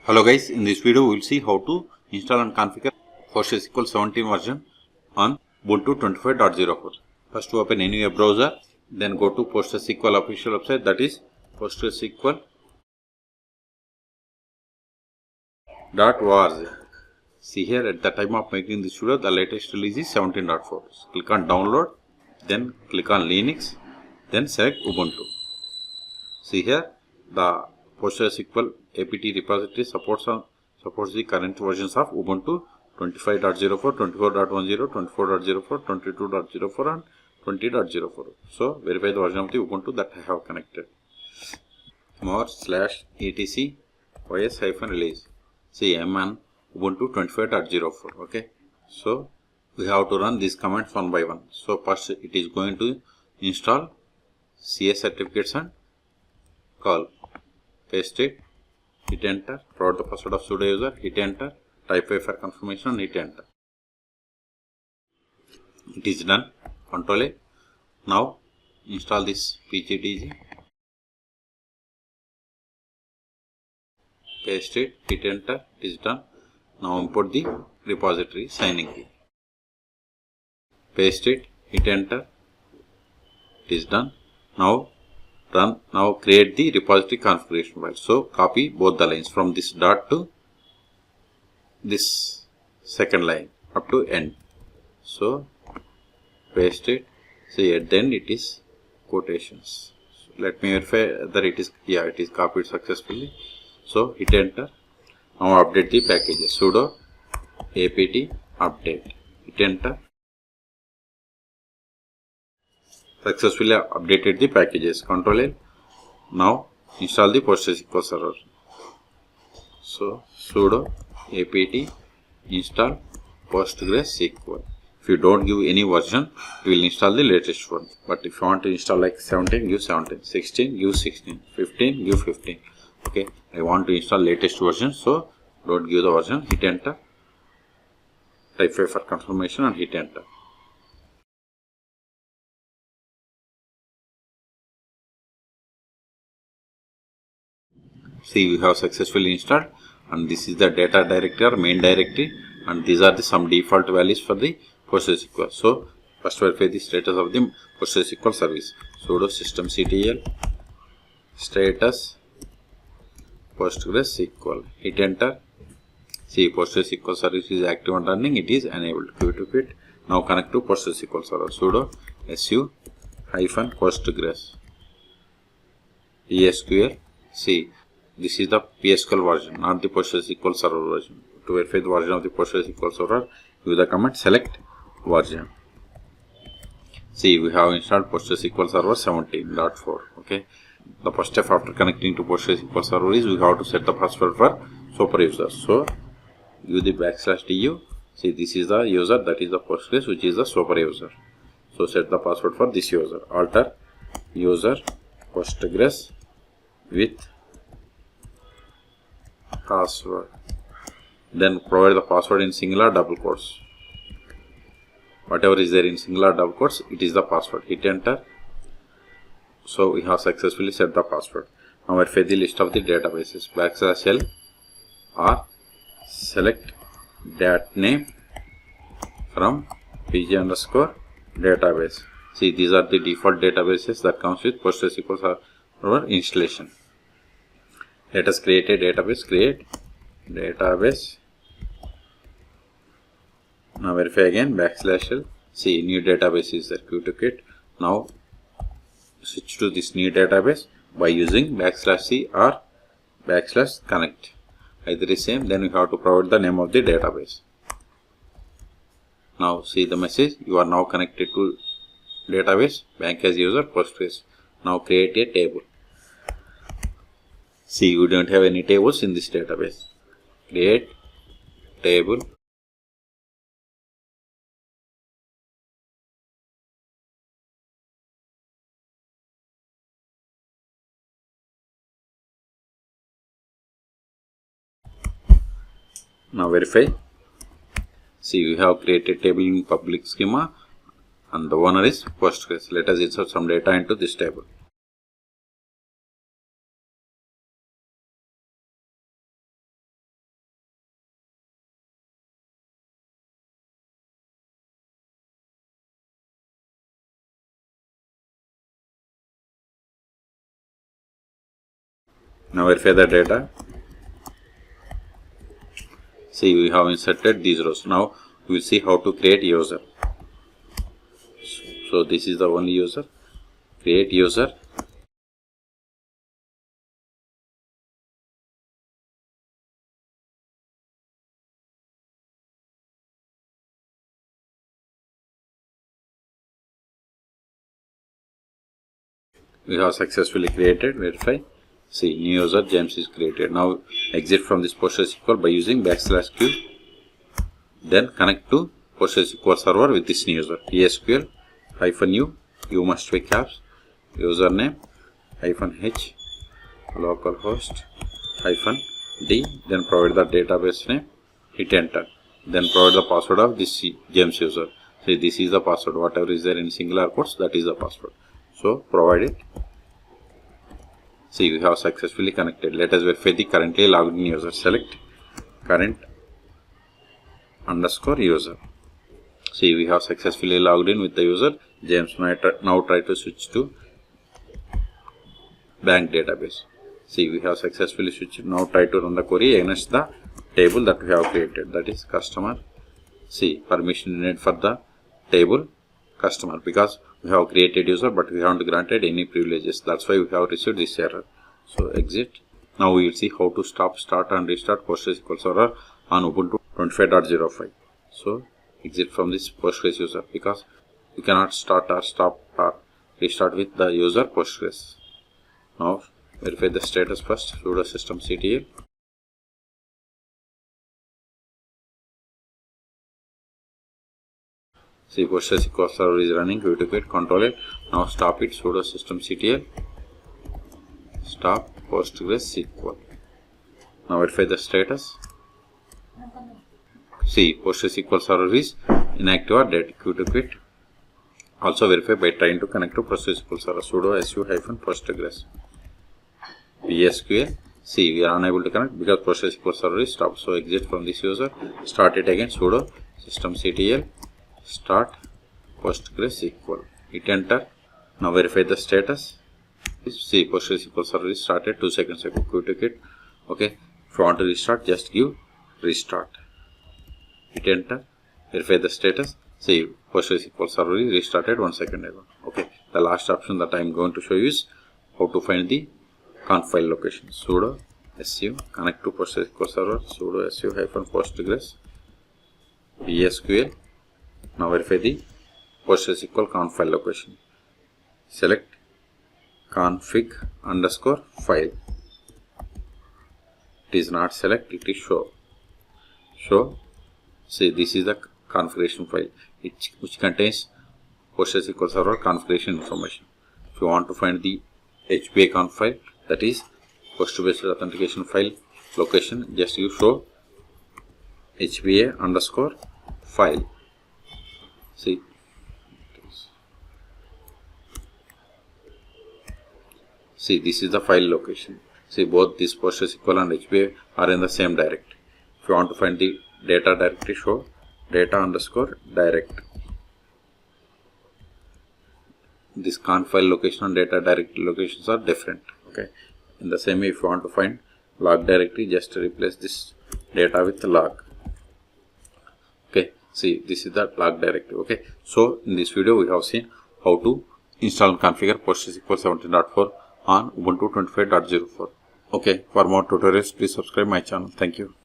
Hello guys, in this video we will see how to install and configure PostgreSQL 17 version on Ubuntu 25.04. First open any web browser, then go to PostgreSQL official website, that is postgresql.org. See here, at the time of making this video, the latest release is 17.4. So click on download, then click on Linux, then select Ubuntu. See here, the PostgreSQL apt repository supports the current versions of Ubuntu 25.04, 24.10, 24.04, 22.04 and 20.04. So verify the version of the Ubuntu that I have connected. more/etc os-release. See, I'm on Ubuntu 25.04. Okay. So we have to run these commands one by one. So first it is going to install CS certificates and call. Paste it, hit enter, provide the password of sudo user, hit enter, type A for confirmation and hit enter. It is done. Control A. Now install this pgdg, paste it, hit enter, it is done. Now import the repository signing key. Paste it, hit enter, it is done. Now create the repository configuration file. So copy both the lines from this dot to this second line up to end. So paste it. See, at the end it is quotations. So let me verify that it is copied successfully. So hit enter. Now update the packages. Sudo apt update. Hit enter. Successfully updated the packages. Control L. Now install the PostgreSQL server. So sudo apt install PostgreSQL. If you don't give any version, you will install the latest one. But if you want to install like 17, give 17, 16, give 16, 15, give 15. Okay, I want to install latest version, so don't give the version. Hit enter. Type A for confirmation and hit enter. See, we have successfully installed, and this is the data directory or main directory, and these are the some default values for the PostgreSQL. So first verify the status of the PostgreSQL service. Sudo systemctl status PostgreSQL. Hit enter. See, PostgreSQL service is active and running. It is enabled. Quit. Now connect to PostgreSQL server. Sudo su-postgres esql. See, this is the PSQL version, not the PostgreSQL server version. To verify the version of the PostgreSQL server, use the command select version. See, we have installed PostgreSQL server 17.4. Okay. The first step after connecting to PostgreSQL server is we have to set the password for super user. So use the /du. See, this is the user, that is the Postgres, which is the super user. So set the password for this user. Alter user Postgres with password. Then provide the password in singular double quotes. Whatever is there in singular double quotes, it is the password. Hit enter. So we have successfully set the password. Now verify the list of the databases. /l or select dat name from pg_database. See, these are the default databases that comes with PostgreSQL server installation. Let us create a database. Create database. Now verify again /l. See, new database is there. Quit. Now switch to this new database by using /c or /connect. Either is same. Then we have to provide the name of the database. Now see the message. You are now connected to database. Bank as user Postgres. Now create a table. See, you don't have any tables in this database. Create table. Now verify. See, we have created table in public schema and the owner is Postgres. Let us insert some data into this table. Now verify the data. See, we have inserted these rows. Now we will see how to create user. So this is the only user. Create user. We have successfully created. Verify. See, new user James is created. Now exit from this PostgreSQL by using \q. Then connect to PostgreSQL server with this new user. PSQL -u must be caps. Username -h localhost -d. Then provide the database name. Hit enter. Then provide the password of this James user. See, this is the password. Whatever is there in singular quotes, that is the password. So provide it. See, we have successfully connected. Let us verify the currently logged in user. Select current _ user. See, we have successfully logged in with the user James. Now try to switch to bank database. See, we have successfully switched. Now try to run the query against the table that we have created, that is customer. See, permission needed for the table customer, because we have created user but we haven't granted any privileges. That's why we have received this error. So exit. Now we will see how to stop, start and restart PostgreSQL server on Ubuntu 25.05. So exit from this Postgres user, because we cannot start or stop or restart with the user Postgres. Now verify the status first. Sudo systemctl. See, PostgreSQL server is running. We to quit, control it. Now stop it. Sudo systemctl. Stop PostgreSQL. Now verify the status. See, PostgreSQL server is inactive or dead. Q to quit. Also verify by trying to connect to PostgreSQL server. Sudo su-postgres. PSQL. See, we are unable to connect because PostgreSQL server is stopped. So exit from this user. Start it again. Sudo systemctl. Start PostgreSQL. Hit enter. Now verify the status. See, PostgreSQL server is started 2 seconds ago. Q to quit. Okay. If you want to restart, just give restart. Hit enter. Verify the status. See, PostgreSQL server is restarted 1 second ago. Okay. The last option that I am going to show you is how to find the conf file location. Sudo su connect to PostgreSQL server. Sudo su-postgres. PSQL. Now verify the PostgreSQL conf file location. Select config _ file. It is not select, it is show. Show. See, this is the configuration file which contains PostgreSQL server configuration information. If you want to find the HBA conf file, that is post-based authentication file location, just you show HBA _ file. See, this is the file location. See, both this PostgreSQL and HBA are in the same directory. If you want to find the data directory, show data _ direct. This conf file location and data directory locations are different. Okay. In the same way, if you want to find log directory, just replace this data with log. Okay. See, this is the log directory. Okay. So in this video, we have seen how to install and configure PostgreSQL 17.4 on Ubuntu 25.04. Okay. For more tutorials, please subscribe my channel. Thank you.